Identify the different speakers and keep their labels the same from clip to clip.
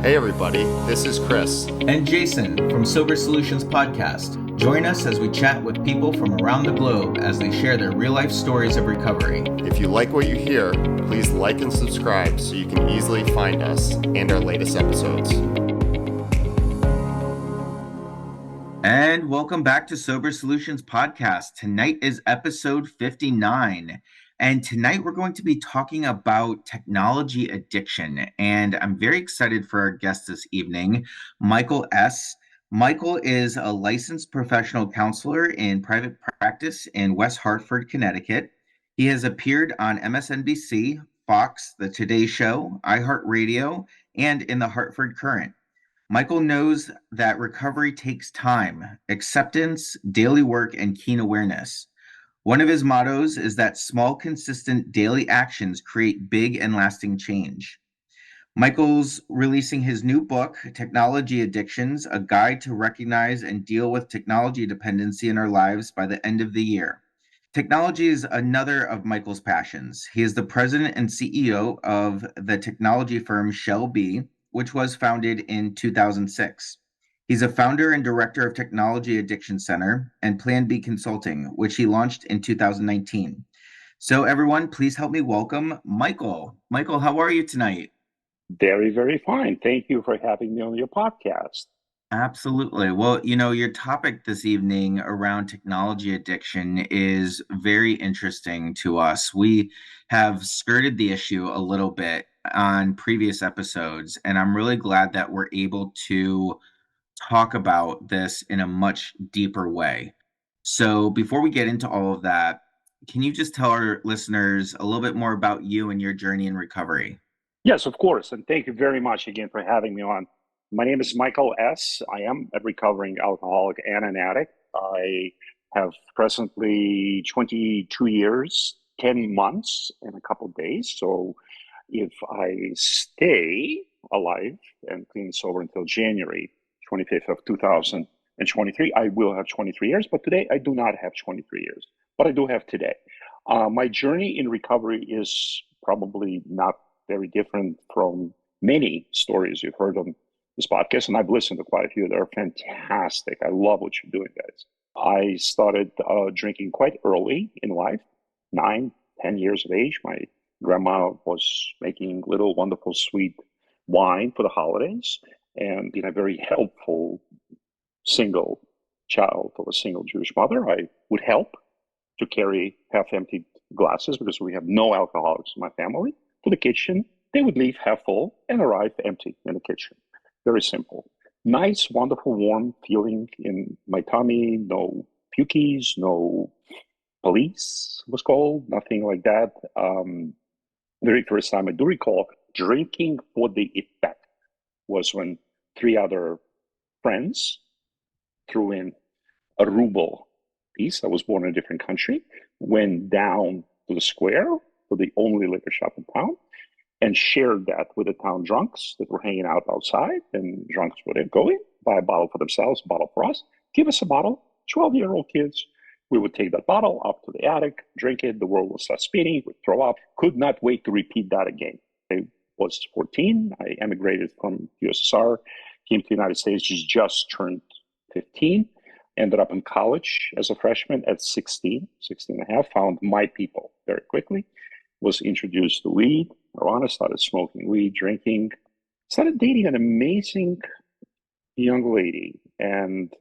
Speaker 1: Hey everybody, this is Chris.
Speaker 2: And Jason from Sober Solutions Podcast. Join us as we chat with people from around the globe as they share their real-life stories of recovery.
Speaker 1: If you like what you hear, please like and subscribe so you can easily find us and our latest episodes.
Speaker 2: And welcome back to Sober Solutions Podcast. Tonight is episode 59. And tonight we're going to be talking about technology addiction. And I'm very excited for our guest this evening, Michael S. Michael is a licensed professional counselor in private practice in West Hartford, Connecticut. He has appeared on MSNBC, Fox, The Today Show, iHeartRadio, and in the Hartford Courant. Michael knows that recovery takes time, acceptance, daily work, and keen awareness. One of his mottos is that small, consistent daily actions create big and lasting change. Michael's releasing his new book, Technology Addictions, A Guide to Recognize and Deal with Technology Dependency in Our Lives by the end of the year. Technology is another of Michael's passions. He is the president and CEO of the technology firm Shell B, which was founded in 2006. He's a founder and director of Technology Addiction Center and Plan B Consulting, which he launched in 2019. So everyone, please help me welcome Michael. Michael, how are you tonight?
Speaker 3: Very, very fine. Thank you for having me on your podcast.
Speaker 2: Absolutely. Well, your topic this evening around technology addiction is very interesting to us. We have skirted the issue a little bit on previous episodes, and I'm really glad that we're able to talk about this in a much deeper way. So before we get into all of that, can you just tell our listeners a little bit more about you and your journey in recovery?
Speaker 3: Yes, of course. And thank you very much again for having me on. My name is Michael S. I am a recovering alcoholic and an addict. I have presently 22 years, 10 months, and a couple of days. So if I stay alive and clean and sober until January 25th of 2023, I will have 23 years. But today I do not have 23 years, but I do have today. My journey in recovery is probably not very different from many stories you've heard on this podcast, and I've listened to quite a few. They're fantastic. I love what you're doing, guys. I started drinking quite early in life, 9, 10 years of age. My grandma was making little wonderful sweet wine for the holidays, and being a very helpful single child of a single Jewish mother, I would help to carry half-empty glasses, because we have no alcoholics in my family, to the kitchen. They would leave half full and arrive empty in the kitchen. Very simple. Nice, wonderful, warm feeling in my tummy. No pukies, no police was called, nothing like that. Very first time I do recall drinking for the effect was when 3 other friends threw in a ruble piece. I was born in a different country, went down to the square for the only liquor shop in town, and shared that with the town drunks that were hanging out outside. And drunks would go in, buy a bottle for themselves, a bottle for us, give us a bottle, 12-year-old kids. We would take that bottle up to the attic, drink it, the world would start spinning, we'd throw up. Could not wait to repeat that again. I was 14, I emigrated from USSR, came to the United States, just turned 15, ended up in college as a freshman at 16 and a half, found my people very quickly, was introduced to weed, marijuana, started smoking weed, drinking, started dating an amazing young lady. And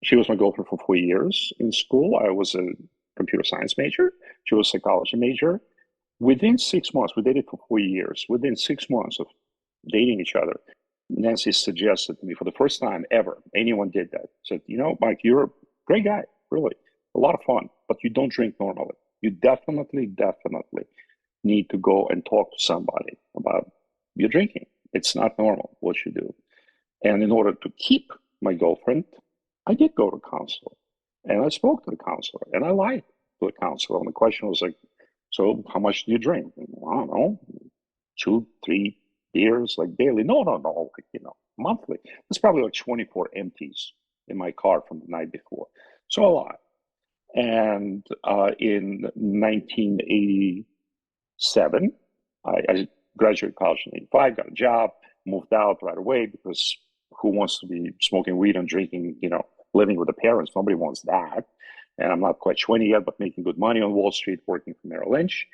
Speaker 3: she was my girlfriend for 4 years in school. I was a computer science major. She was a psychology major. Within 6 months, we dated for 4 years. Within 6 months of dating each other, Nancy suggested to me for the first time ever, anyone did that, said, Mike, you're a great guy, really, a lot of fun, but you don't drink normally. You definitely need to go and talk to somebody about your drinking. It's not normal what you do. And in order to keep my girlfriend, I did go to a counselor. And I spoke to the counselor, and I lied to the counselor. And the question was like, so how much do you drink? And, I don't know, 2, 3 beers, like daily. No, like, monthly. It's probably like 24 empties in my car from the night before. So a lot. And in 1987, I graduated college in 85, got a job, moved out right away because who wants to be smoking weed and drinking, living with the parents? Nobody wants that. And I'm not quite 20 yet, but making good money on Wall Street, working for Merrill Lynch.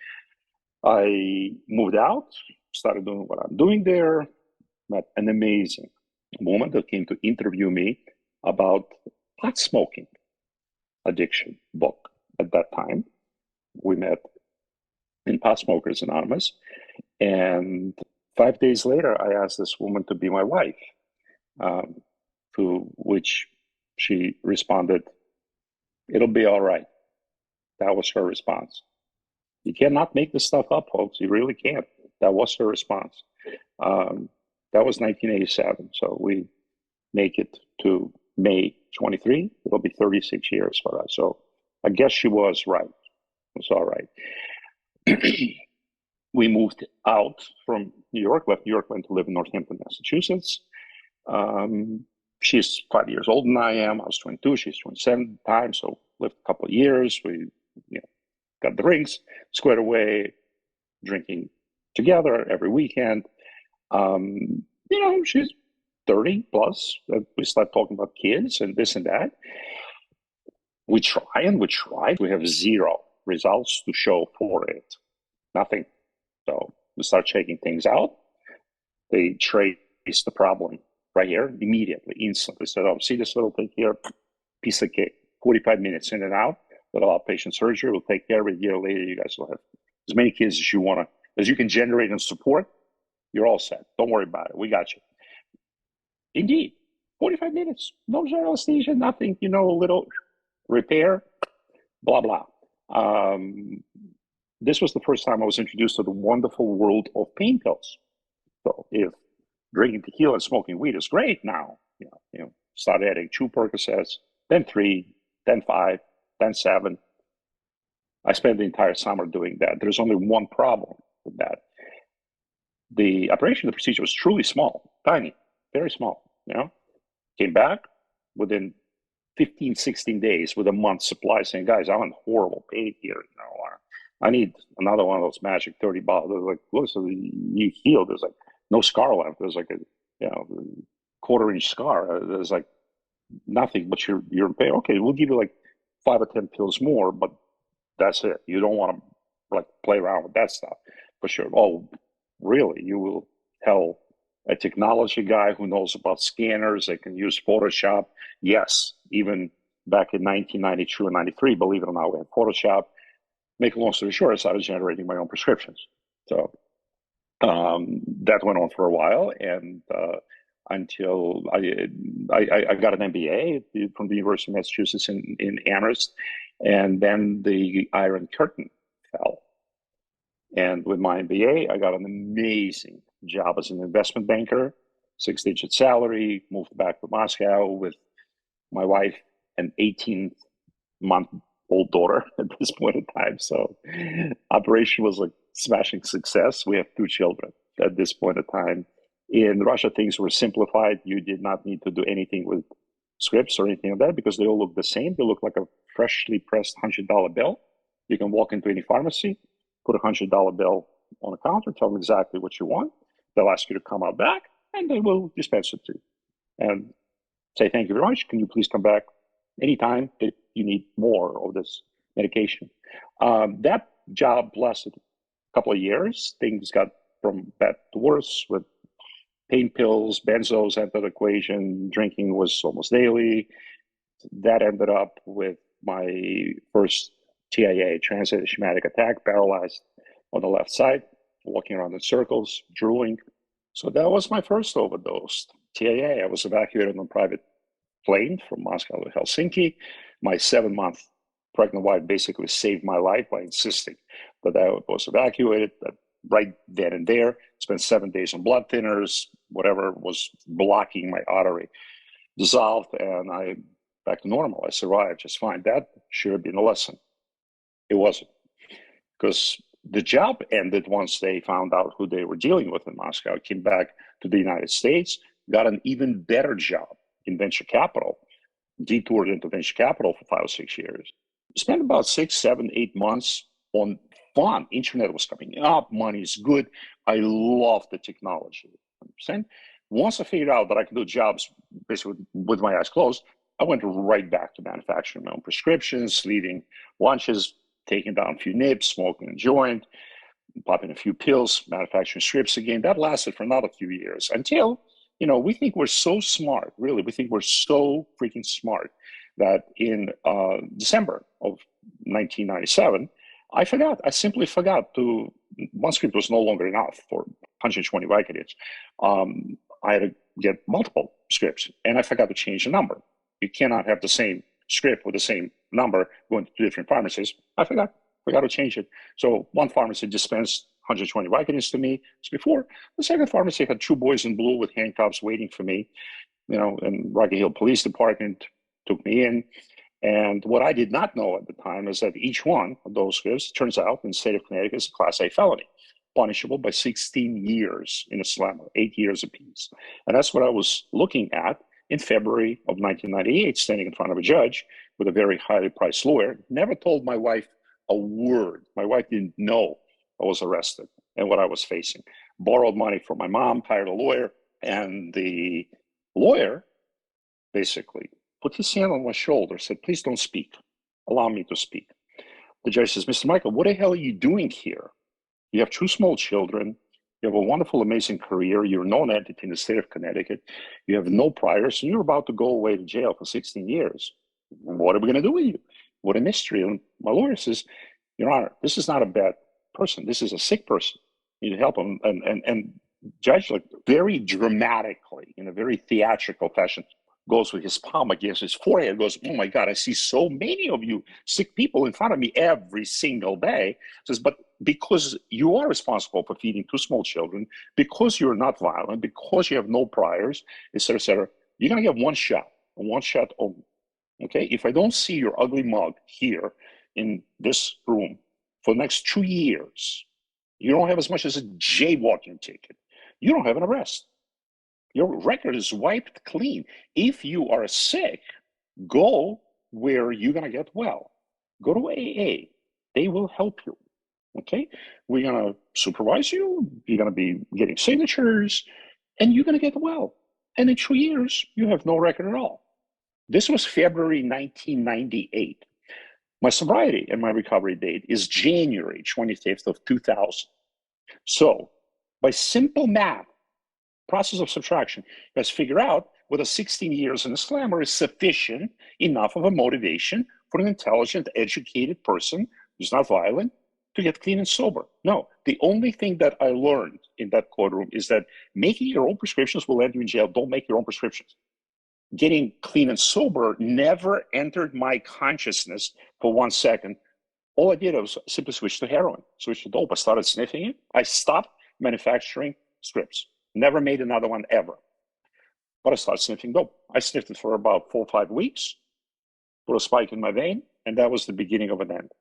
Speaker 3: I moved out, started doing what I'm doing there, met an amazing woman that came to interview me about pot smoking addiction book at that time. We met in Pot Smokers Anonymous. And 5 days later, I asked this woman to be my wife, to which she responded, "It'll be all right." That was her response. You cannot make this stuff up, folks. You really can't. That was her response. That was 1987. So we make it to May 23. It'll be 36 years for us. So I guess she was right. It's all right. We moved out from New York, left New York, went to live in Northampton, Massachusetts. She's 5 years older than I am. I was 22, she's 27 at the time, so lived a couple of years. We got the rings squared away, drinking together every weekend. She's 30 plus. We start talking about kids and this and that. We try. We have zero results to show for it. Nothing. So we start checking things out. They trace the problem right here immediately, instantly. So, see this little thing here, piece of cake, 45 minutes in and out, little outpatient surgery. We'll take care of it. A year later, you guys will have as many kids as you can generate and support. You're all set. Don't worry about it. We got you. Indeed, 45 minutes, no general anesthesia, nothing, a little repair, blah, blah. This was the first time I was introduced to the wonderful world of pain pills. So if drinking tequila and smoking weed is great now, start adding 2 Percocets, then 3, then 5, then 7. I spent the entire summer doing that. There's only one problem with that. The operation, the procedure was truly small, tiny, very small, Came back within 15, 16 days with a month's supply saying, guys, I'm in horrible pain here, I need another one of those magic 30 bottles. They're like, look, so you healed. There's like no scar left. There's like a 1/4-inch scar. There's like nothing, but you're in pain. Okay, we'll give you like 5 or 10 pills more, but that's it. You don't want to like play around with that stuff for sure. Oh, really? You will tell a technology guy who knows about scanners, they can use Photoshop. Yes, even back in 1992 and 93, believe it or not, we had Photoshop. Make a long story short, I started generating my own prescriptions. So that went on for a while, and until I got an MBA from the University of Massachusetts in Amherst, and then the Iron Curtain fell. And with my MBA, I got an amazing job as an investment banker, 6-digit salary, moved back to Moscow with my wife, an 18-month-old daughter at this point in time. So operation was like smashing success. We have 2 children at this point in time. In Russia, things were simplified. You did not need to do anything with scripts or anything like that because they all look the same. They look like a freshly pressed $100 bill. You can walk into any pharmacy, put a $100 bill on a counter, tell them exactly what you want. They'll ask you to come out back, and they will dispense it to you. And say, thank you very much. Can you please come back anytime that you need more of this medication? That job lasted a couple of years. Things got from bad to worse with pain pills, benzos entered the equation. Drinking was almost daily. That ended up with my first TIA, transient ischemic attack, paralyzed on the left side, walking around in circles, drooling. So that was my first overdose. TIA, I was evacuated on a private plane from Moscow to Helsinki. My 7-month pregnant wife basically saved my life by insisting that I was evacuated right then and there. Spent 7 days on blood thinners, whatever was blocking my artery dissolved, and I back to normal. I survived just fine. That should have been a lesson. It wasn't, because the job ended once they found out who they were dealing with in Moscow. I came back to the United States, got an even better job in venture capital, detoured into venture capital for 5 or 6 years. Spent about 6, 7, 8 months on fun. Internet was coming up, money is good. I love the technology. Understand? Once I figured out that I could do jobs basically with my eyes closed, I went right back to manufacturing my own prescriptions, leading lunches, taking down a few nibs, smoking a joint, popping a few pills, manufacturing strips again. That lasted for another few years until, we think we're so smart, really. We think we're so freaking smart that in December of 1997, I simply forgot to, one script was no longer enough for 120 Vicodins. I had to get multiple scripts, and I forgot to change the number. You cannot have the same script with the same number going to two different pharmacies. I forgot to change it. So one pharmacy dispensed 120 Vicodins to me as before. The second pharmacy had two boys in blue with handcuffs waiting for me, and Rocky Hill Police Department took me in. And what I did not know at the time is that each one of those scripts, turns out, in the state of Connecticut, is a Class A felony, punishable by 16 years in a slammer, 8 years apiece. And that's what I was looking at in February of 1998, standing in front of a judge with a very highly priced lawyer. Never told my wife a word. My wife didn't know I was arrested and what I was facing. Borrowed money from my mom, hired a lawyer, and the lawyer basically put his hand on my shoulder, said, "Please don't speak. Allow me to speak." The judge says, "Mr. Michael, what the hell are you doing here? You have two small children. You have a wonderful, amazing career. You're a known entity in the state of Connecticut. You have no priors, and you're about to go away to jail for 16 years. What are we going to do with you? What a mystery." And my lawyer says, "Your Honor, this is not a bad person. This is a sick person. You need to help him." And judge, like, very dramatically, in a very theatrical fashion, goes with his palm against his forehead, goes, "Oh my God, I see so many of you sick people in front of me every single day." Says, "But because you are responsible for feeding two small children, because you're not violent, because you have no priors, et cetera, you're going to get one shot only. Okay? If I don't see your ugly mug here in this room for the next 2 years, you don't have as much as a jaywalking ticket. You don't have an arrest. Your record is wiped clean. If you are sick, go where you're going to get well. Go to AA. They will help you. Okay? We're going to supervise you. You're going to be getting signatures, and you're going to get well. And in 2 years, you have no record at all." This was February 1998. My sobriety and my recovery date is January 25th of 2000. So by simple math, process of subtraction, you guys figure out whether 16 years in a slammer is sufficient enough of a motivation for an intelligent, educated person who's not violent to get clean and sober. No, the only thing that I learned in that courtroom is that making your own prescriptions will end you in jail. Don't make your own prescriptions. Getting clean and sober never entered my consciousness for 1 second. All I did was simply switch to heroin, switch to dope. I started sniffing it. I stopped manufacturing scripts. Never made another one ever. But I started sniffing dope. I sniffed it for about 4 or 5 weeks, put a spike in my vein, and that was the beginning of an end.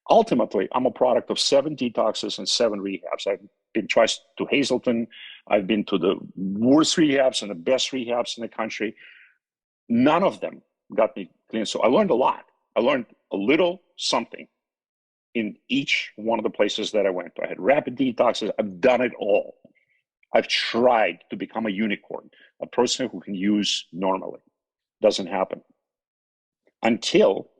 Speaker 3: Ultimately, I'm a product of 7 detoxes and 7 rehabs. I've been twice to Hazleton. I've been to the worst rehabs and the best rehabs in the country. None of them got me clean. So I learned a lot. I learned a little something in each one of the places that I went to. I had rapid detoxes. I've done it all. I've tried to become a unicorn, a person who can use normally. Doesn't happen. Until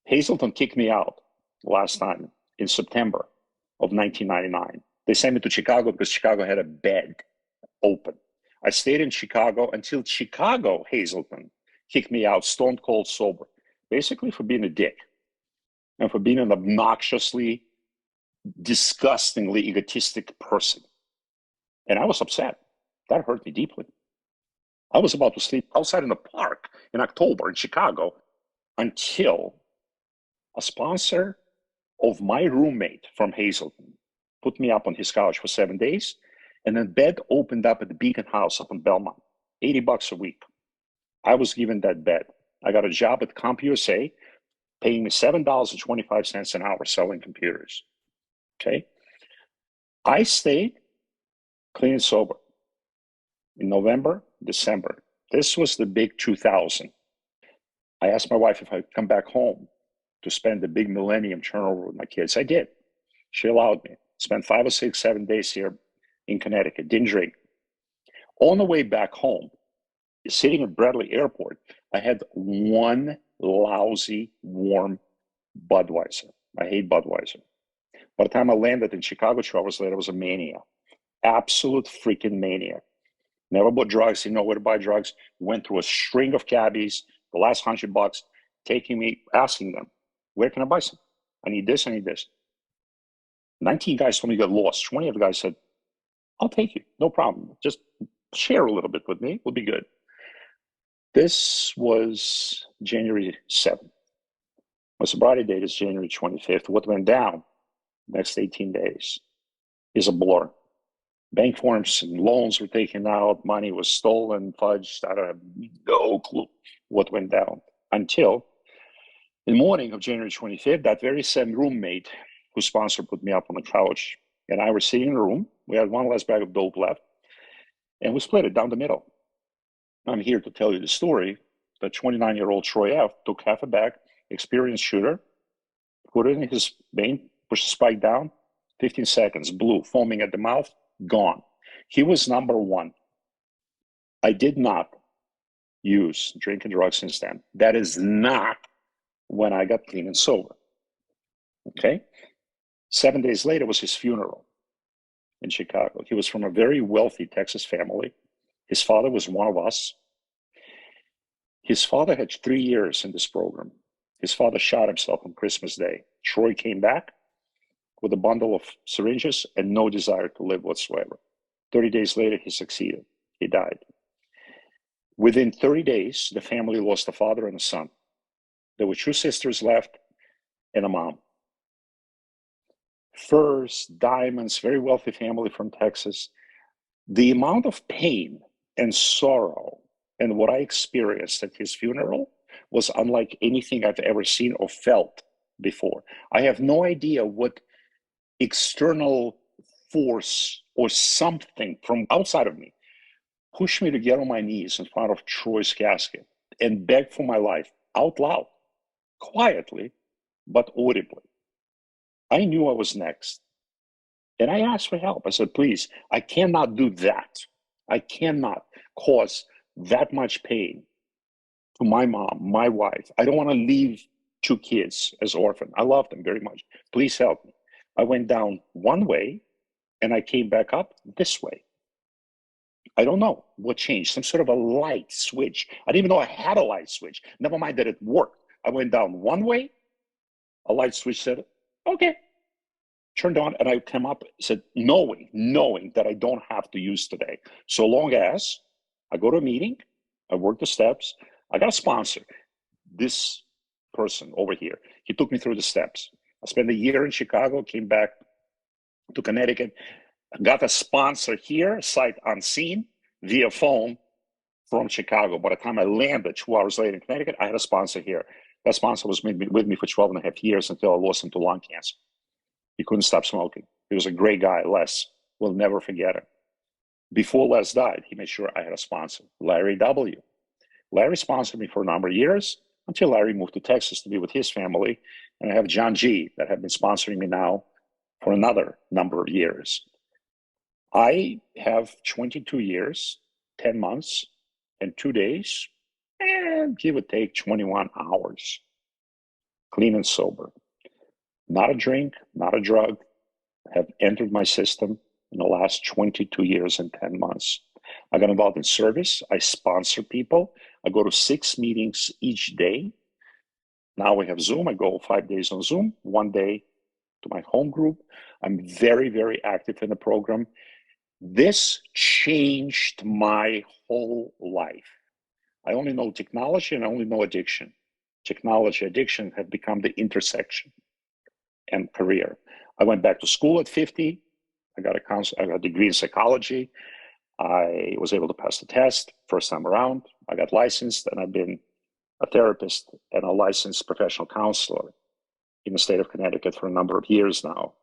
Speaker 3: Hazleton kicked me out last time in September of 1999. They sent me to Chicago because Chicago had a bed open. I stayed in Chicago until Chicago Hazleton kicked me out stone cold sober, basically for being a dick and for being an obnoxiously, disgustingly egotistic person. And I was upset. That hurt me deeply. I was about to sleep outside in the park in October in Chicago until a sponsor of my roommate from Hazleton put me up on his couch for 7 days, and then bed opened up at the Beacon House up in Belmont, $80 a week. I was given that bed. I got a job at CompUSA, paying me $7.25 an hour selling computers. Okay? I stayed clean and sober in November, December. This was the big 2000. I asked my wife if I'd come back home to spend the big millennium turnover with my kids. I did. She allowed me. Spent 5 or 6, 7 days here in Connecticut. Didn't drink. On the way back home, sitting at Bradley Airport, I had one lousy, warm Budweiser. I hate Budweiser. By the time I landed in Chicago 2 hours later, I was a maniac. Absolute freaking maniac. Never bought drugs, didn't know where to buy drugs. Went through a string of cabbies, the last $100, taking me, asking them, where can I buy some? I need this, I need this. 19 guys told me to get lost. 20 of the guys said, I'll take you, no problem. Just share a little bit with me, we'll be good. This was January 7th. My sobriety date is January 25th. What went down next 18 days is a blur. Bank forms and loans were taken out, money was stolen, fudged. I don't have no clue what went down until in the morning of January 25th, that very same roommate whose sponsor put me up on the couch and I were sitting in the room. We had one last bag of dope left and we split it down the middle. I'm here to tell you the story that 29-year-old Troy F. took half a bag, experienced shooter, put it in his vein, pushed the spike down, 15 seconds, blue, foaming at the mouth, gone. He was number one. I did not use drink and drugs since then. That is not when I got clean and sober. Okay? 7 days later was his funeral in Chicago. He was from a very wealthy Texas family. His father was one of us. His father had 3 years in this program. His father shot himself on Christmas Day. Troy came back with a bundle of syringes and no desire to live whatsoever. 30 days later, he succeeded. He died. Within 30 days, the family lost a father and a son. There were 2 sisters left and a mom. Furs, diamonds, very wealthy family from Texas. The amount of pain and sorrow and what I experienced at his funeral was unlike anything I've ever seen or felt before. I have no idea what external force or something from outside of me pushed me to get on my knees in front of Troy's casket and beg for my life out loud, quietly, but audibly. I knew I was next. And I asked for help. I said, please, I cannot do that. I cannot cause that much pain to my mom, my wife. I don't want to leave 2 kids as orphans. I love them very much. Please help me. I went down one way and I came back up this way. I don't know what changed, some sort of a light switch. I didn't even know I had a light switch. Never mind that it worked. I went down one way, a light switch said, okay. Turned on and I came up, said, knowing that I don't have to use today. So long as I go to a meeting, I work the steps, I got a sponsor. This person over here, he took me through the steps. I spent a year in Chicago, came back to Connecticut, got a sponsor here, sight unseen, via phone from Chicago. By the time I landed 2 hours later in Connecticut, I had a sponsor here. That sponsor was with me for 12 and a half years until I lost him to lung cancer. He couldn't stop smoking. He was a great guy, Les. We'll never forget him. Before Les died, he made sure I had a sponsor, Larry W. Larry sponsored me for a number of years until Larry moved to Texas to be with his family. And I have John G. that have been sponsoring me now for another number of years. I have 22 years, 10 months, and 2 days, and give or take 21 hours, clean and sober. Not a drink, not a drug, have entered my system in the last 22 years and 10 months. I got involved in service. I sponsor people. I go to 6 meetings each day. Now we have Zoom. I go 5 days on Zoom, 1 day to my home group. I'm very, very active in the program. This changed my whole life. I only know technology and I only know addiction. Technology, addiction have become the intersection and career. I went back to school at 50. I got a degree in psychology. I was able to pass the test first time around. I got licensed and I've been a therapist and a licensed professional counselor in the state of Connecticut for a number of years now,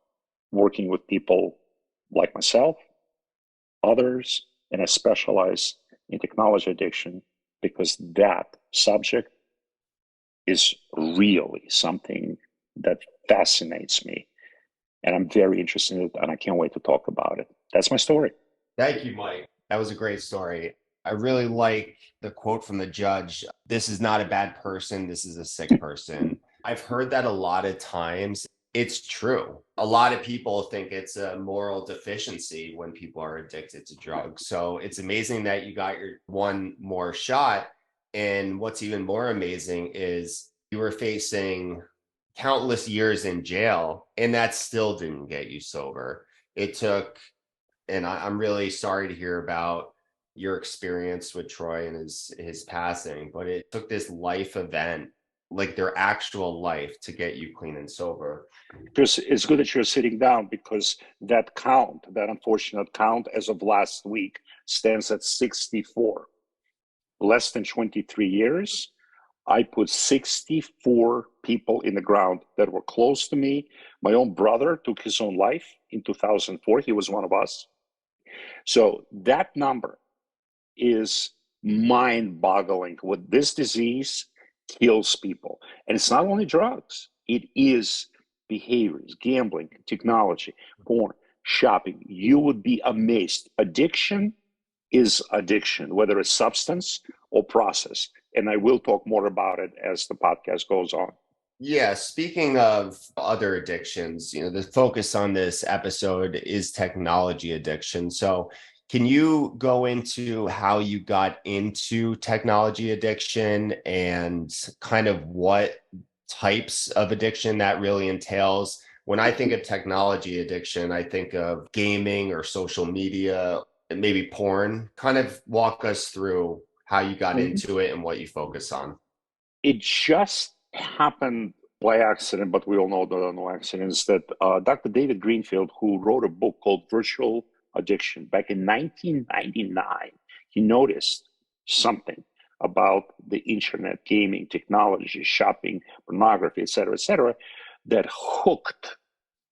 Speaker 3: working with people like myself, others, and I specialize in technology addiction because that subject is really something that fascinates me. And I'm very interested in it and I can't wait to talk about it. That's my story.
Speaker 4: Thank you, Mike.
Speaker 1: That was a great story. I really like the quote from the judge. This is not a bad person. This is a sick person. I've heard that a lot of times. It's true. A lot of people think it's a moral deficiency when people are addicted to drugs. So it's amazing that you got your one more shot. And what's even more amazing is you were facing countless years in jail, and that still didn't get you sober. It took, and I'm really sorry to hear about your experience with Troy and his passing, but it took this life event, like their actual life, to get you clean and sober.
Speaker 3: It's good that you're sitting down because that count, that unfortunate count as of last week, stands at 64. Less than 23 years, I put 64 people in the ground that were close to me. My own brother took his own life in 2004. He was one of us. So that number is mind-boggling. What this disease kills people. And it's not only drugs, it is behaviors, gambling, technology, porn, shopping. You would be amazed. Addiction is addiction, whether it's substance or process. And I will talk more about it as the podcast goes on.
Speaker 1: Yeah, speaking of other addictions, the focus on this episode is technology addiction. So, can you go into how you got into technology addiction and kind of what types of addiction that really entails? When I think of technology addiction, I think of gaming or social media, and maybe porn. Kind of walk us through how you got into it and what you focus on.
Speaker 3: It just happened by accident, but we all know there are no accidents, that Dr. David Greenfield, who wrote a book called Virtual Addiction back in 1999, he noticed something about the internet, gaming, technology, shopping, pornography, et cetera, that hooked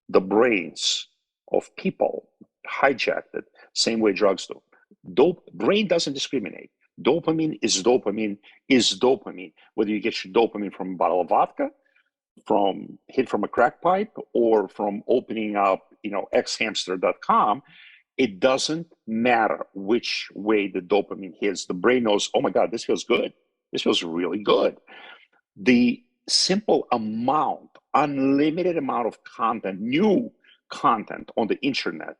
Speaker 3: the brains of people, hijacked it, same way drugs do. Brain doesn't discriminate. Dopamine is dopamine is dopamine. Whether you get your dopamine from a bottle of vodka, from hit from a crack pipe, or from opening up, xhamster.com, it doesn't matter which way the dopamine hits. The brain knows, oh my God, this feels good. This feels really good. The simple amount, unlimited amount of content, new content on the internet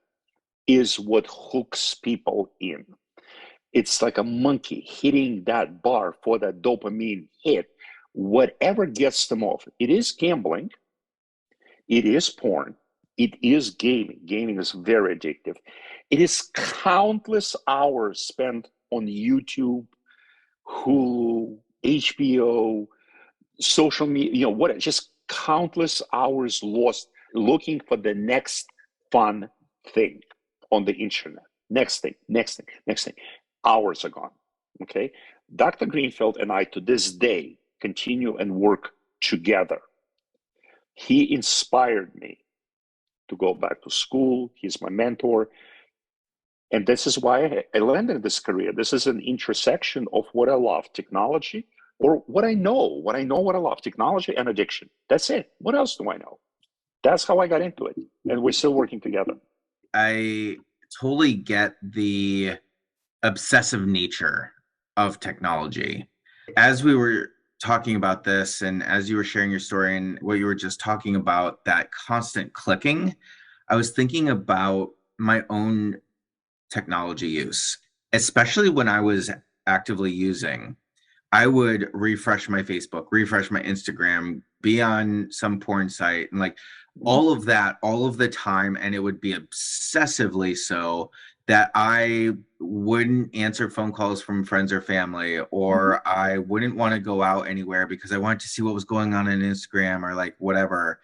Speaker 3: is what hooks people in. It's like a monkey hitting that bar for that dopamine hit. Whatever gets them off. It is gambling. It is porn. It is gaming. Gaming is very addictive. It is countless hours spent on YouTube, Hulu, HBO, social media, what, just countless hours lost looking for the next fun thing on the internet. Next thing. Hours are gone. Okay. Dr. Greenfield and I, to this day, continue and work together. He inspired me to go back to school. He's my mentor. And this is why I landed this career. This is an intersection of what I love, technology, or what I know, what I love, technology and addiction. That's it. What else do I know? That's how I got into it. And we're still working together.
Speaker 2: I totally get the obsessive nature of technology. As we were talking about this, and as you were sharing your story and what you were just talking about, that constant clicking, I was thinking about my own technology use, especially when I was actively using. I would refresh my Facebook, refresh my Instagram, be on some porn site, and like all of that, all of the time. And it would be obsessively so that I wouldn't answer phone calls from friends or family, or I wouldn't want to go out anywhere because I wanted to see what was going on Instagram or like whatever.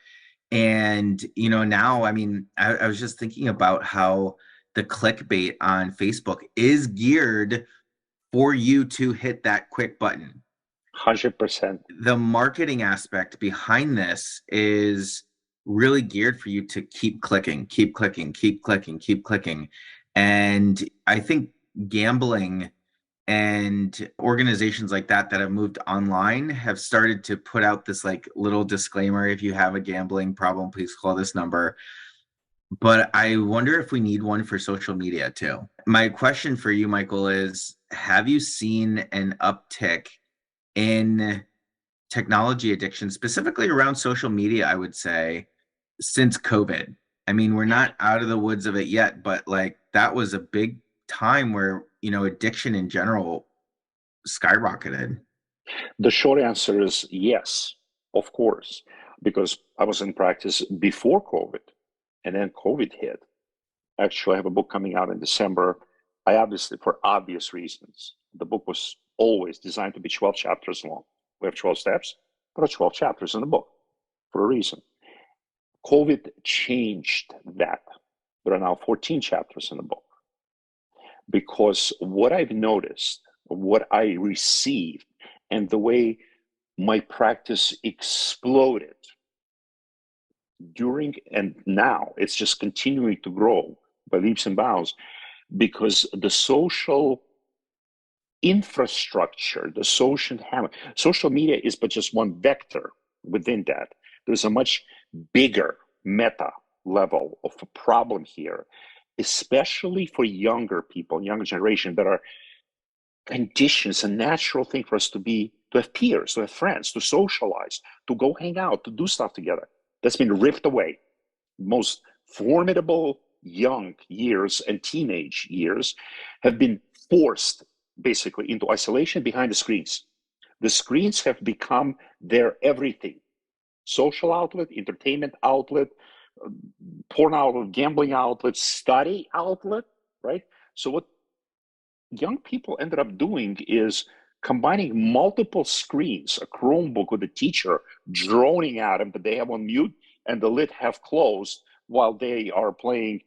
Speaker 2: And, now, I mean, I was just thinking about how the clickbait on Facebook is geared for you to hit that quick button.
Speaker 3: 100%.
Speaker 2: The marketing aspect behind this is really geared for you to keep clicking. And I think gambling and organizations like that have moved online have started to put out this like little disclaimer: if you have a gambling problem, please call this number. But I wonder if we need one for social media too. My question for you, Michael, is have you seen an uptick in technology addiction, specifically around social media, I would say, since COVID? I mean, we're not out of the woods of it yet, but like that was a big time where, addiction in general skyrocketed.
Speaker 3: The short answer is yes, of course, because I was in practice before COVID and then COVID hit. Actually, I have a book coming out in December. I obviously, for obvious reasons, the book was always designed to be 12 chapters long. We have 12 steps, there are 12 chapters in the book for a reason. COVID changed that. There are now 14 chapters in the book because what I've noticed, what I received, and the way my practice exploded during and now it's just continuing to grow by leaps and bounds because the social infrastructure, the social media is but just one vector within that. There's a much bigger meta level of a problem here, especially for younger people, younger generation that are conditions, a natural thing for us to have peers, to have friends, to socialize, to go hang out, to do stuff together. That's been ripped away. Most formidable young years and teenage years have been forced basically into isolation behind the screens. The screens have become their everything. Social outlet, entertainment outlet, porn outlet, gambling outlet, study outlet, right? So what young people ended up doing is combining multiple screens, a Chromebook with a teacher droning at them that they have on mute and the lid have closed while they are playing,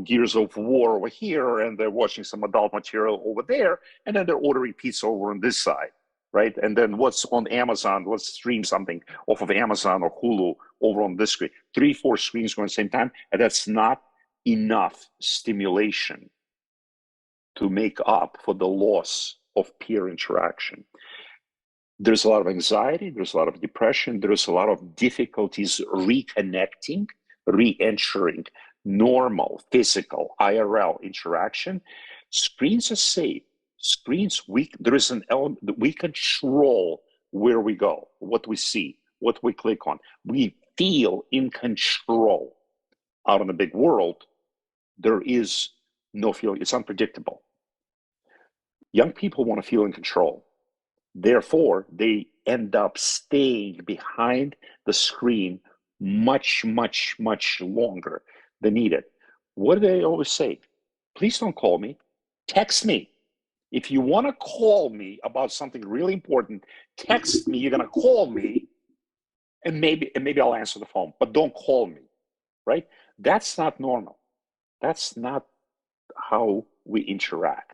Speaker 3: Gears of War over here and they're watching some adult material over there, and then they're ordering pizza over on this side, right? And then what's on Amazon, let's stream something off of Amazon or Hulu over on this screen. 3, 4 screens going at the same time, and that's not enough stimulation to make up for the loss of peer interaction. There's a lot of anxiety, there's a lot of depression, there's a lot of difficulties reconnecting, re-entering normal physical IRL interaction. Screens are safe. Screens, there is an element that we control where we go, what we see, what we click on. We feel in control. Out in the big world, there is no feeling. It's unpredictable. Young people want to feel in control. Therefore, they end up staying behind the screen much, much, much longer than needed. What do they always say? Please don't call me. Text me. If you want to call me about something really important, text me. You're going to call me, and maybe I'll answer the phone, but don't call me, right? That's not normal. That's not how we interact.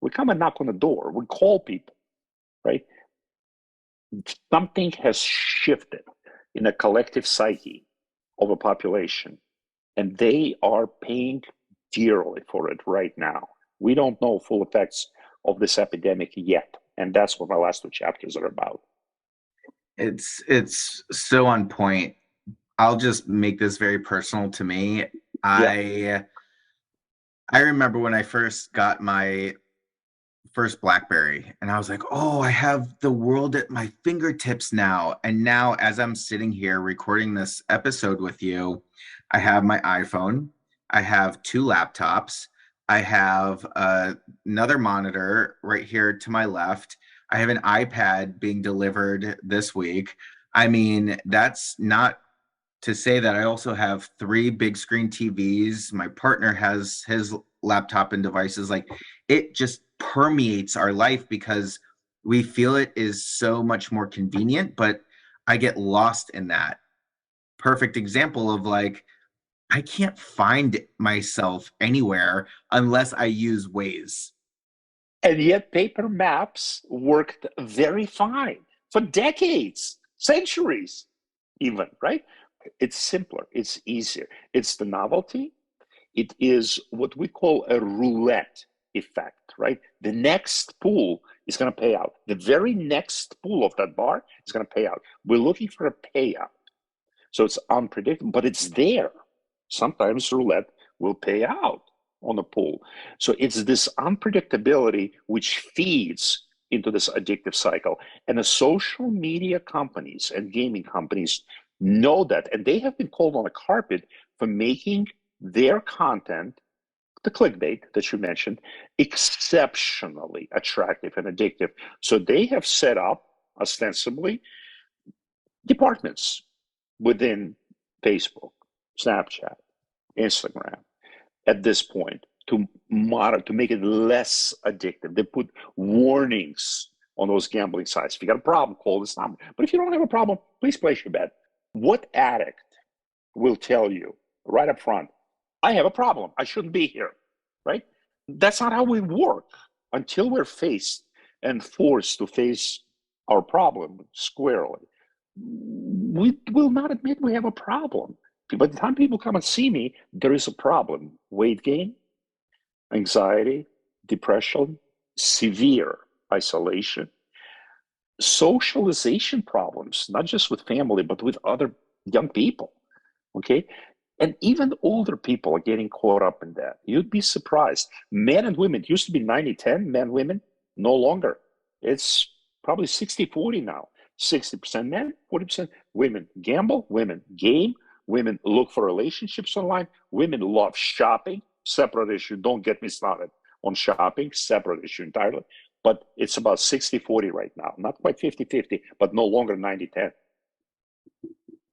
Speaker 3: We come and knock on the door. We call people, right? Something has shifted in a collective psyche of a population, and they are paying dearly for it right now. We don't know full effects of this epidemic yet, and that's what my last 2 chapters are about.
Speaker 2: It's so on point. I'll just make this very personal to me. I remember when I first got my first BlackBerry, and I was like, oh, I have the world at my fingertips now. And now, as I'm sitting here recording this episode with you, I have my iPhone, I have 2 laptops, I have another monitor right here to my left, I have an iPad being delivered this week. I mean, that's not to say that I also have 3 big screen TVs. My partner has his laptop and devices. Like, it just permeates our life because we feel it is so much more convenient, but I get lost in that. Perfect example of like, I can't find myself anywhere unless I use Waze.
Speaker 3: And yet paper maps worked very fine for decades, centuries even, right? It's simpler, it's easier. It's the novelty. It is what we call a roulette effect, right? The next pool is going to pay out. The very next pool of that bar is going to pay out. We're looking for a payout. So it's unpredictable, but it's there. Sometimes roulette will pay out on a pool. So it's this unpredictability which feeds into this addictive cycle. And the social media companies and gaming companies know that, and they have been called on the carpet for making their content, the clickbait that you mentioned, exceptionally attractive and addictive. So they have set up, ostensibly, departments within Facebook, Snapchat, Instagram at this point to make it less addictive. They put warnings on those gambling sites. If you got a problem, call this number. But if you don't have a problem, please place your bet. What addict will tell you right up front, I have a problem, I shouldn't be here, right? That's not how we work until we're faced and forced to face our problem squarely. We will not admit we have a problem. By the time people come and see me, there is a problem. Weight gain, anxiety, depression, severe isolation, socialization problems, not just with family, but with other young people, okay? And even older people are getting caught up in that. You'd be surprised. Men and women, it used to be 90-10, men, women, no longer. It's probably 60-40 now. 60% men, 40% women. Gamble, women game, women look for relationships online, women love shopping, separate issue. Don't get me started on shopping, separate issue entirely. But it's about 60-40 right now. Not quite 50-50, but no longer 90-10.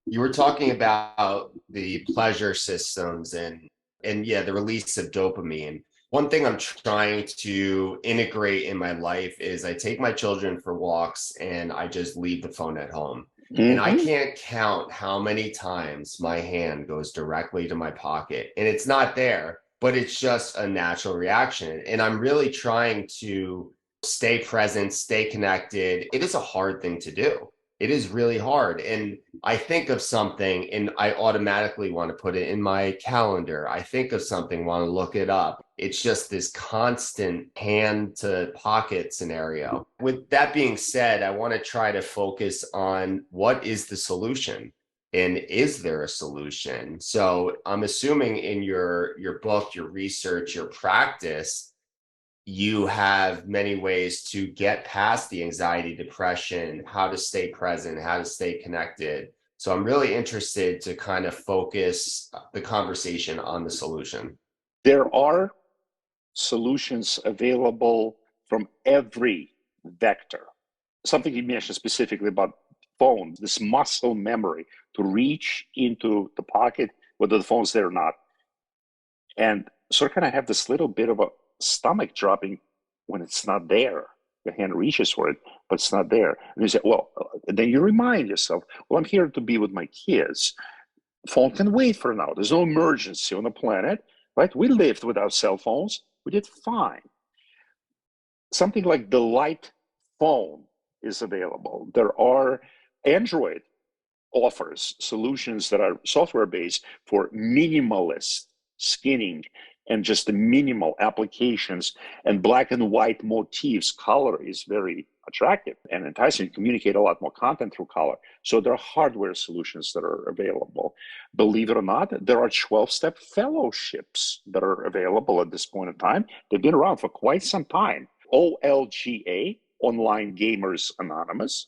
Speaker 1: You were talking about the pleasure systems and yeah, the release of dopamine. One thing I'm trying to integrate in my life is I take my children for walks and I just leave the phone at home. And I can't count how many times my hand goes directly to my pocket and it's not there, but it's just a natural reaction. And I'm really trying to stay present, stay connected. It is a hard thing to do. It is really hard. And I think of something and I automatically want to put it in my calendar. I think of something, want to look it up. It's just this constant hand to pocket scenario. With that being said, I want to try to focus on what is the solution and is there a solution? So I'm assuming in your book, your research, your practice, you have many ways to get past the anxiety, depression, how to stay present, how to stay connected. So I'm really interested to kind of focus the conversation on the solution.
Speaker 3: There are solutions available from every vector. Something you mentioned specifically about phones, this muscle memory to reach into the pocket, whether the phone's there or not. And so I kind of have this little bit of a stomach dropping when it's not there. The hand reaches for it, but it's not there. And you say, well, then you remind yourself, well, I'm here to be with my kids. Phone can wait for now. There's no emergency on the planet, right? We lived without cell phones. We did fine. Something like the light phone is available. There are Android offers solutions that are software-based for minimalist skinning and just the minimal applications, and black and white motifs. Color is very attractive and enticing. You communicate a lot more content through color. So there are hardware solutions that are available. Believe it or not, there are 12-step fellowships that are available at this point in time. They've been around for quite some time. OLGA, Online Gamers Anonymous,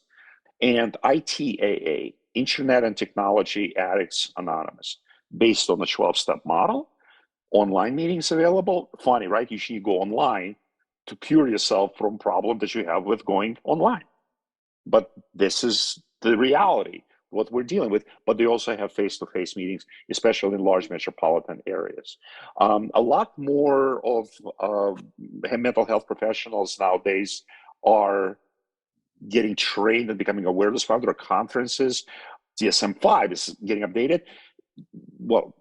Speaker 3: and ITAA, Internet and Technology Addicts Anonymous, based on the 12-step model. Online meetings available. Funny, right? You go online to cure yourself from problem that you have with going online. But this is the reality, what we're dealing with. But they also have face-to-face meetings, especially in large metropolitan areas. A lot more of mental health professionals nowadays are getting trained and becoming awareness founder of conferences. DSM-5 is getting updated. Well,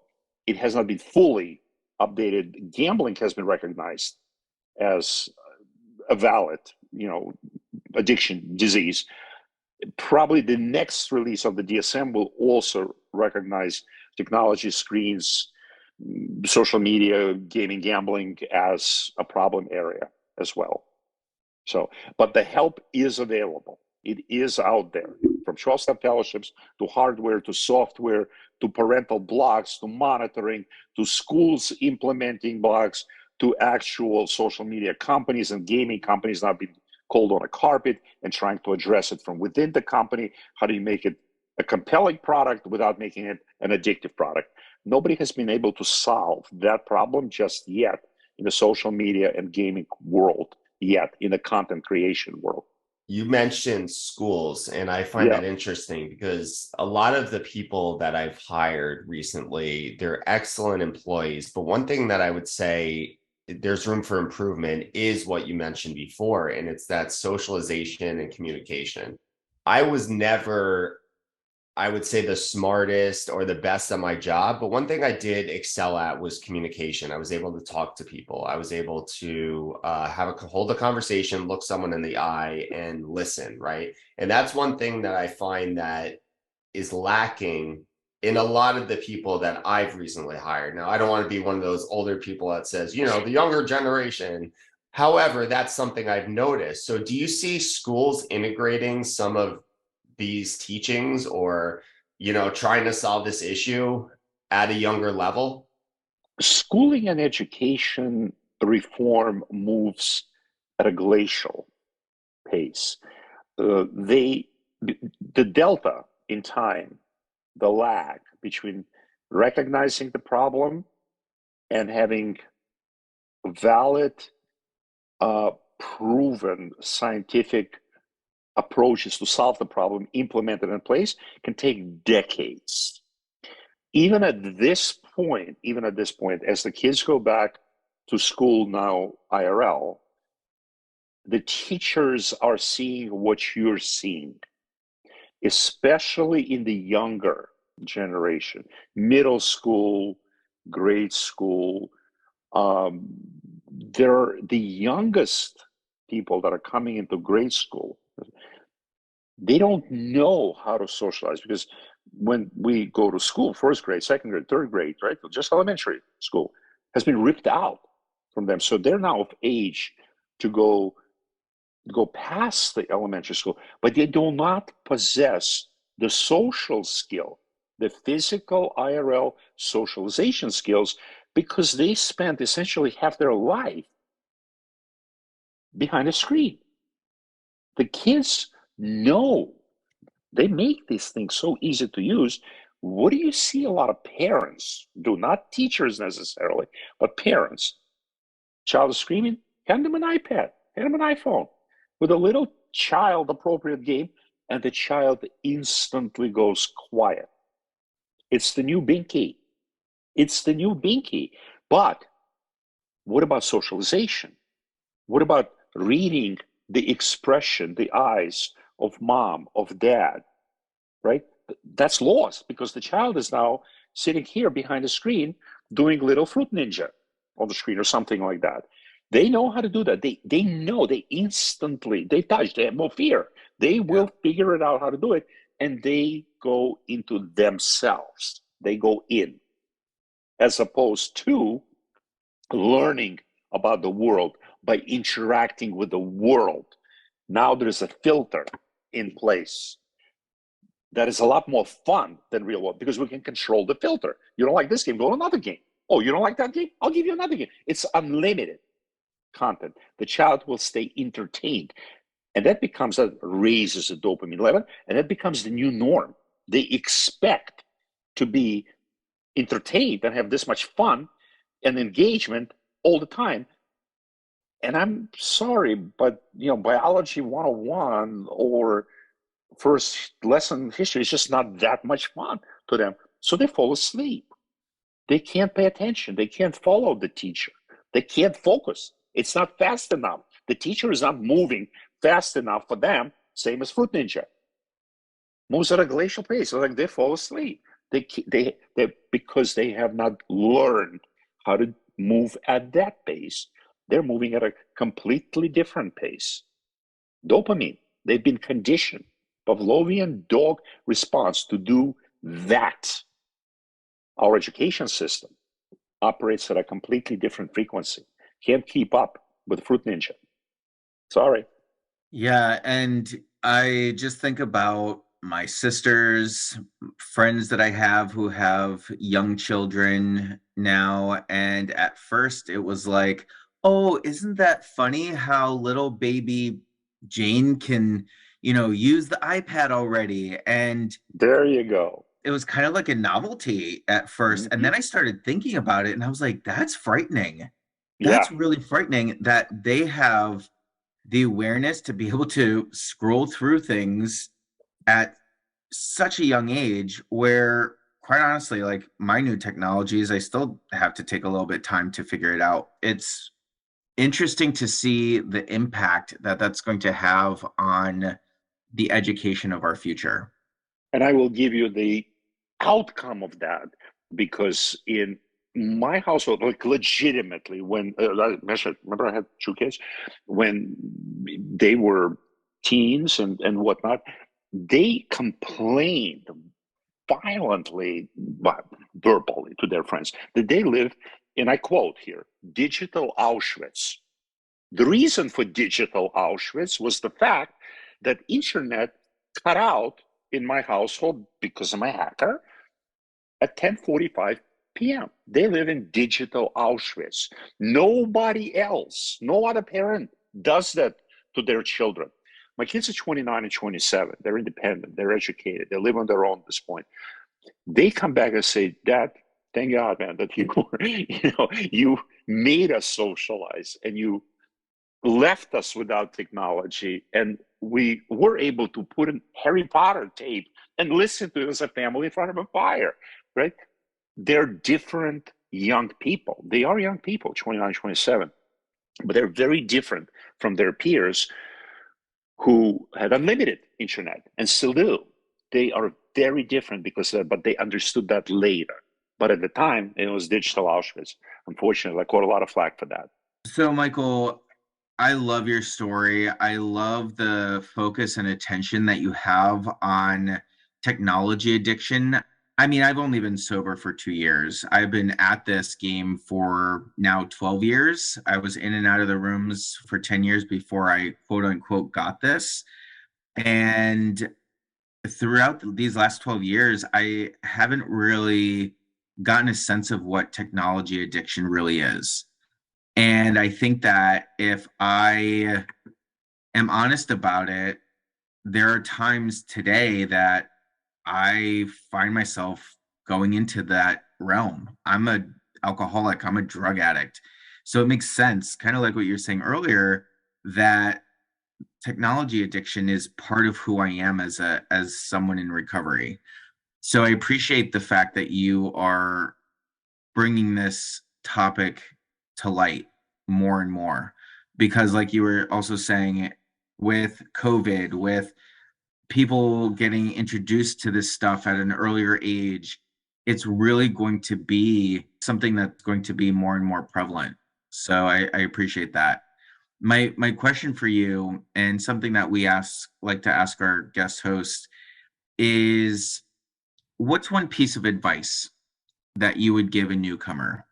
Speaker 3: it has not been fully updated. Gambling has been recognized as a valid, addiction disease. Probably the next release of the DSM will also recognize technology, screens, social media, gaming, gambling as a problem area as well. So, but the help is available. It is out there. from 12-step fellowships to hardware to software to parental blocks to monitoring to schools implementing blocks to actual social media companies and gaming companies now being called on a carpet and trying to address it from within the company. How do you make it a compelling product without making it an addictive product? Nobody has been able to solve that problem just yet in the social media and gaming world yet, in the content creation world.
Speaker 1: You mentioned schools, and I find that interesting because a lot of the people that I've hired recently, they're excellent employees. But one thing that I would say there's room for improvement is what you mentioned before, and it's that socialization and communication. I was never, I would say, the smartest or the best at my job, but one thing I did excel at was communication. I was able to talk to people. I was able to hold a conversation, look someone in the eye, and listen. Right, and that's one thing that I find that is lacking in a lot of the people that I've recently hired. Now, I don't want to be one of those older people that says, the younger generation. However, that's something I've noticed. So, do you see schools integrating some of these teachings or trying to solve this issue at a younger level?
Speaker 3: Schooling and education reform moves at a glacial pace. The delta in time, the lag between recognizing the problem and having valid, proven scientific approaches to solve the problem implemented in place can take decades. Even at this point, as the kids go back to school now, IRL, the teachers are seeing what you're seeing, especially in the younger generation, middle school, grade school. They're the youngest people that are coming into grade school. They don't know how to socialize because when we go to school, first grade, second grade, third grade, right, just elementary school has been ripped out from them. So they're now of age to go past the elementary school, but they do not possess the social skill, the physical IRL socialization skills, because they spent essentially half their life behind a screen. The kids know, they make these things so easy to use. What do you see a lot of parents do? Not teachers necessarily, but parents. Child is screaming, hand them an iPad, hand them an iPhone with a little child appropriate game, and the child instantly goes quiet. It's the new Binky. It's the new Binky. But what about socialization? What about reading the expression, the eyes of mom, of dad, right? That's lost because the child is now sitting here behind the screen doing little Fruit Ninja on the screen or something like that. They know how to do that. They know, they instantly, they touch, they have no fear. They will figure it out how to do it, and they go into themselves. They go in, as opposed to learning about the world by interacting with the world. Now there's a filter in place that is a lot more fun than real world because we can control the filter. You don't like this game, go to another game. Oh, you don't like that game? I'll give you another game. It's unlimited content. The child will stay entertained. And that raises the dopamine level, and that becomes the new norm. They expect to be entertained and have this much fun and engagement all the time. And I'm sorry, but biology 101 or first lesson history is just not that much fun to them. So they fall asleep. They can't pay attention. They can't follow the teacher. They can't focus. It's not fast enough. The teacher is not moving fast enough for them, same as Fruit Ninja. Moves at a glacial pace. So like they fall asleep. They because they have not learned how to move at that pace. They're moving at a completely different pace. Dopamine. They've been conditioned. Pavlovian dog response to do that. Our education system operates at a completely different frequency. Can't keep up with Fruit Ninja. Sorry.
Speaker 2: Yeah, and I just think about my sisters, friends that I have who have young children now. And at first it was like, oh, isn't that funny how little baby Jane can, use the iPad already? And
Speaker 3: There you go.
Speaker 2: it was kind of like a novelty at first. And then
Speaker 3: Mhm.
Speaker 2: I started thinking about it and I was like, that's frightening.
Speaker 3: Yeah.
Speaker 2: That's really frightening that they have the awareness to be able to scroll through things at such a young age where, quite honestly, like my new technologies, I still have to take a little bit time to figure it out. It's interesting to see the impact that that's going to have on the education of our future.
Speaker 3: And I will give you the outcome of that because in my household, like legitimately, when I mentioned, remember I had two kids, when they were teens and whatnot, they complained violently, but verbally to their friends, that they live in, I quote here, digital Auschwitz. The reason for digital Auschwitz was the fact that internet cut out in my household because of my hacker at 10:45 p.m. They live in digital Auschwitz. Nobody else, no other parent does that to their children. My kids are 29 and 27. They're independent. They're educated. They live on their own at this point. They come back and say, Dad, thank God, man, that you were, you made us socialize and you left us without technology, and we were able to put in Harry Potter tape and listen to it as a family in front of a fire, right? They're different young people. They are young people, 29, 27, but they're very different from their peers who had unlimited internet and still do. They are very different but they understood that later. But at the time, it was digital Auschwitz. Unfortunately, I caught a lot of flack for that.
Speaker 2: So, Michael, I love your story. I love the focus and attention that you have on technology addiction. I mean, I've only been sober for 2 years. I've been at this game for now 12 years. I was in and out of the rooms for 10 years before I quote unquote got this. And throughout these last 12 years, I haven't really gotten a sense of what technology addiction really is. And I think that if I am honest about it, there are times today that I find myself going into that realm. I'm a alcoholic, I'm a drug addict. So it makes sense, kind of like what you're saying earlier, that technology addiction is part of who I am as someone in recovery. So I appreciate the fact that you are bringing this topic to light more and more because like you were also saying with COVID, with people getting introduced to this stuff at an earlier age, it's really going to be something that's going to be more and more prevalent. So I appreciate that. My question for you, and something that we like to ask our guest host, is what's one piece of advice that you would give a newcomer?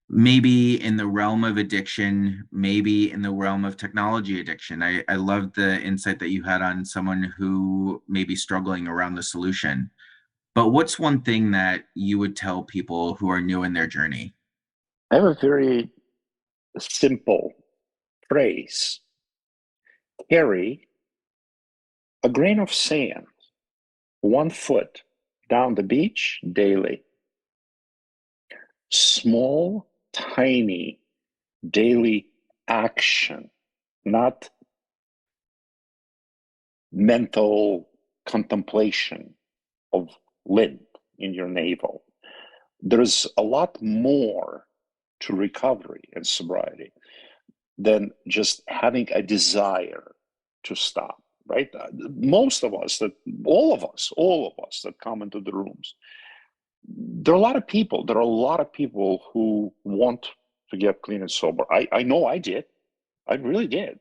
Speaker 2: Maybe in the realm of addiction, maybe in the realm of technology addiction. I love the insight that you had on someone who may be struggling around the solution. But what's one thing that you would tell people who are new in their journey?
Speaker 3: I have a very simple phrase: carry a grain of sand 1 foot down the beach daily. Small, tiny daily action, not mental contemplation of lint in your navel. There's a lot more to recovery and sobriety than just having a desire to stop, right? Most of us, all of us that come into the rooms, there are a lot of people. There are a lot of people who want to get clean and sober. I know I did. I really did.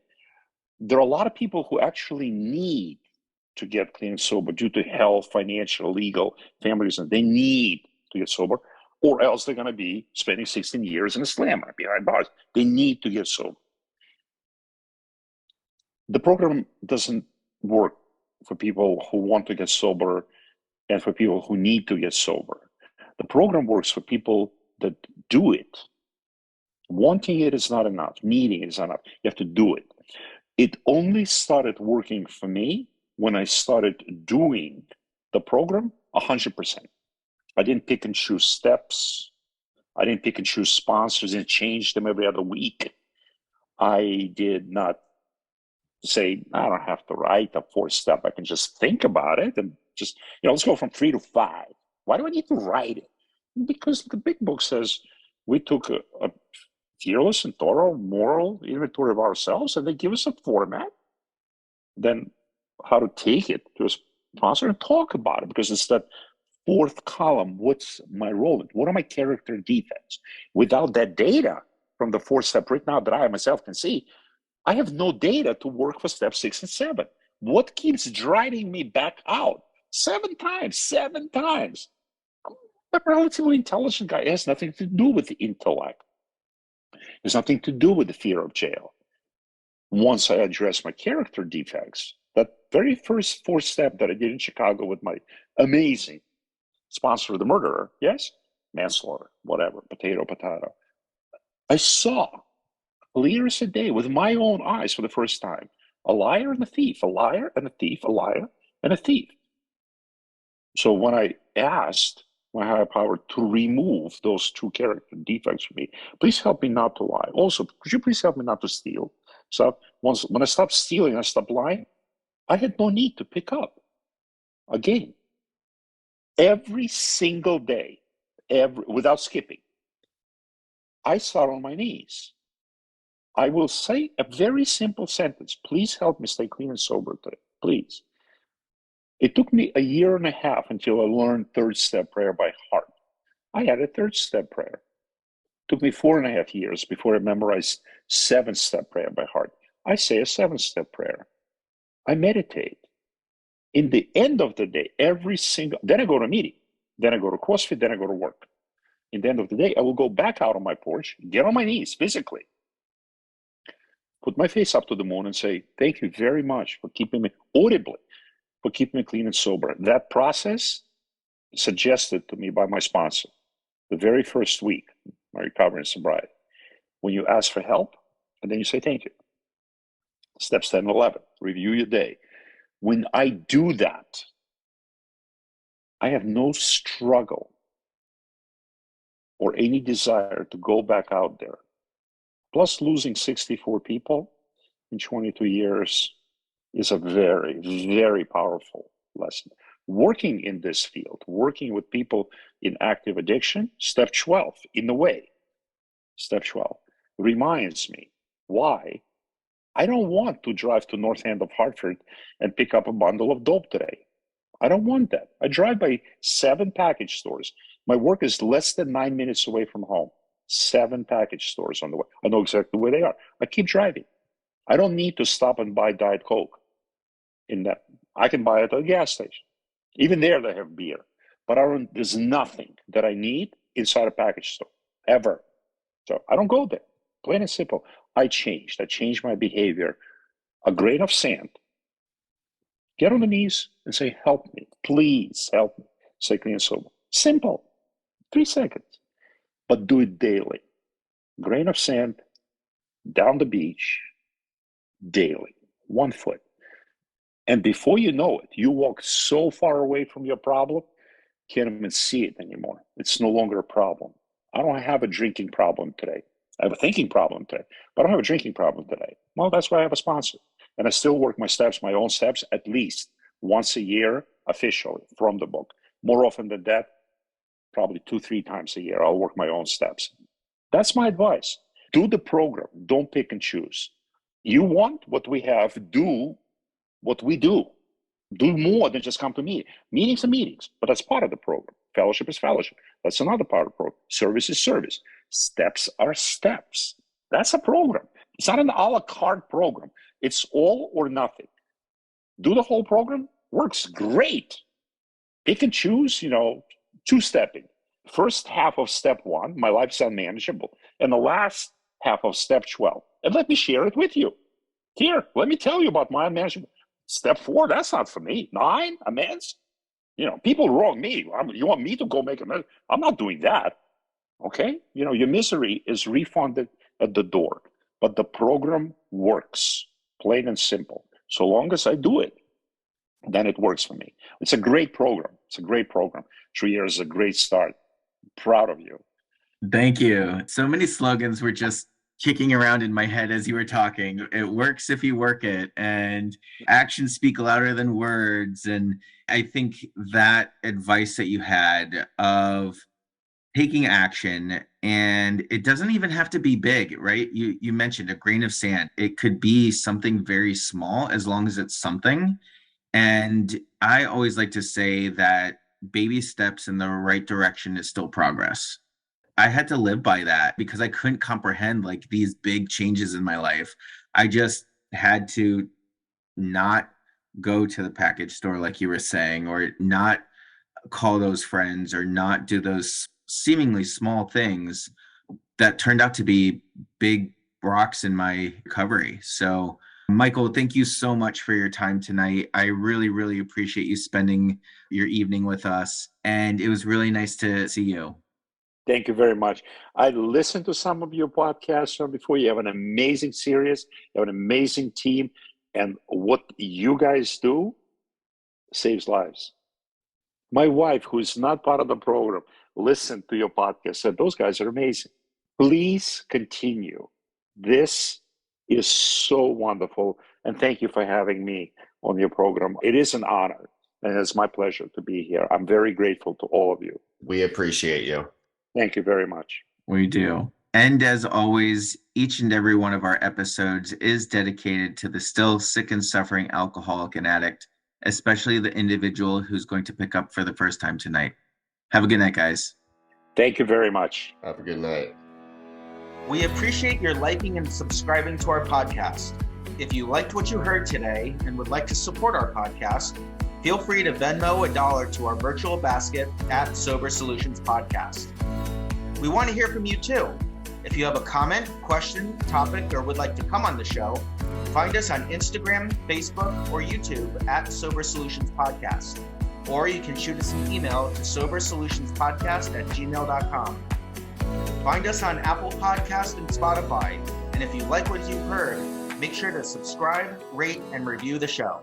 Speaker 3: There are a lot of people who actually need to get clean and sober due to health, financial, legal, family reasons. They need to get sober, or else they're going to be spending 16 years in a slammer behind bars. They need to get sober. The program doesn't work for people who want to get sober and for people who need to get sober. The program works for people that do it. Wanting it is not enough. Needing it is not enough. You have to do it. It only started working for me when I started doing the program 100%. I didn't pick and choose steps. I didn't pick and choose sponsors and change them every other week. I did not say, I don't have to write a 4-step. I can just think about it and just, let's go from 3 to 5. Why do I need to write it? Because the big book says we took a fearless and thorough moral inventory of ourselves, and they give us a format, then how to take it to a sponsor and talk about it, because it's that 4th column. What's my role? What are my character defects? Without that data from the 4-step written out that I myself can see, I have no data to work for step 6 and 7. What keeps driving me back out? 7 times. I'm a relatively intelligent guy. It has nothing to do with the intellect. It's nothing to do with the fear of jail. Once I address my character defects, that very first 4-step that I did in Chicago with my amazing sponsor of the murderer, yes, manslaughter, whatever, potato, I saw clear as a day with my own eyes for the first time a liar and a thief, a liar and a thief, a liar and a thief. So when I asked my higher power to remove those 2 character defects from me, please help me not to lie. Also, could you please help me not to steal? So when I stopped stealing, I stopped lying, I had no need to pick up again. Every single day, without skipping, I sat on my knees. I will say a very simple sentence. Please help me stay clean and sober today. Please. It took me a year and a half until I learned 3rd step prayer by heart. I had a 3rd step prayer. It took me 4.5 years before I memorized 7th step prayer by heart. I say a 7th step prayer. I meditate. In the end of the day, then I go to a meeting, then I go to CrossFit, then I go to work. In the end of the day, I will go back out on my porch, get on my knees physically, put my face up to the moon and say, thank you very much for keeping me, audibly, for keeping me clean and sober. That process suggested to me by my sponsor the very first week, my recovery and sobriety, when you ask for help, and then you say thank you. Steps 10 and 11, review your day. When I do that, I have no struggle or any desire to go back out there. Plus, losing 64 people in 22 years is a very, very powerful lesson. Working in this field, working with people in active addiction, step 12, in a way, step 12, reminds me why I don't want to drive to North End of Hartford and pick up a bundle of dope today. I don't want that. I drive by 7 package stores. My work is less than 9 minutes away from home. 7 package stores on the way. I know exactly where they are. I keep driving. I don't need to stop and buy Diet Coke. In that, I can buy it at a gas station. Even there, they have beer. But there's nothing that I need inside a package store, ever. So I don't go there. Plain and simple. I changed my behavior. A grain of sand. Get on the knees and say, help me. Please help me. Stay clean and sober. Simple. 3 seconds. But do it daily. Grain of sand, down the beach, daily. 1 foot. And before you know it, you walk so far away from your problem, can't even see it anymore. It's no longer a problem. I don't have a drinking problem today. I have a thinking problem today, but I don't have a drinking problem today. Well, that's why I have a sponsor. And I still work my own steps, at least once a year, officially, from the book. More often than that, probably 2-3 times a year, I'll work my own steps. That's my advice. Do the program. Don't pick and choose. You want what we have, do what we do. Do more than just come to me. Meetings are meetings, but that's part of the program. Fellowship is fellowship. That's another part of the program. Service is service. Steps are steps. That's a program. It's not an a la carte program. It's all or nothing. Do the whole program. Works great. Pick and choose, 2-stepping. First half of step 1, my life's unmanageable. And the last half of step 12. And let me share it with you. Here, let me tell you about my unmanageable. Step 4, that's not for me. 9, amends. People wrong me. You want me to go make amends? I'm not doing that. Okay? Your misery is refunded at the door. But the program works, plain and simple. So long as I do it, then it works for me. It's a great program. 3 years is a great start. Proud of you.
Speaker 2: Thank you. So many slogans were just kicking around in my head as you were talking. It works if you work it, and actions speak louder than words. And I think that advice that you had of taking action, and it doesn't even have to be big, right? You mentioned a grain of sand. It could be something very small as long as it's something. And I always like to say that baby steps in the right direction is still progress. I had to live by that because I couldn't comprehend like these big changes in my life. I just had to not go to the package store, like you were saying, or not call those friends, or not do those seemingly small things that turned out to be big rocks in my recovery. So, Michael, thank you so much for your time tonight. I really, really appreciate you spending your evening with us. And it was really nice to see you.
Speaker 3: Thank you very much. I listened to some of your podcasts before. You have an amazing series. You have an amazing team. And what you guys do saves lives. My wife, who is not part of the program, listened to your podcast, said, those guys are amazing. Please continue. This is so wonderful. And thank you for having me on your program. It is an honor. And it's my pleasure to be here. I'm very grateful to all of you.
Speaker 1: We appreciate you.
Speaker 3: Thank you very much.
Speaker 2: We do. And as always, each and every one of our episodes is dedicated to the still sick and suffering alcoholic and addict, especially the individual who's going to pick up for the first time tonight. Have a good night, guys.
Speaker 3: Thank you very much.
Speaker 1: Have a good night.
Speaker 4: We appreciate your liking and subscribing to our podcast. If you liked what you heard today and would like to support our podcast, feel free to Venmo $1 to our virtual basket at Sober Solutions Podcast. We want to hear from you too. If you have a comment, question, topic, or would like to come on the show, find us on Instagram, Facebook, or YouTube at Sober Solutions Podcast. Or you can shoot us an email to sobersolutionspodcast@gmail.com. Find us on Apple Podcasts and Spotify. And if you like what you've heard, make sure to subscribe, rate, and review the show.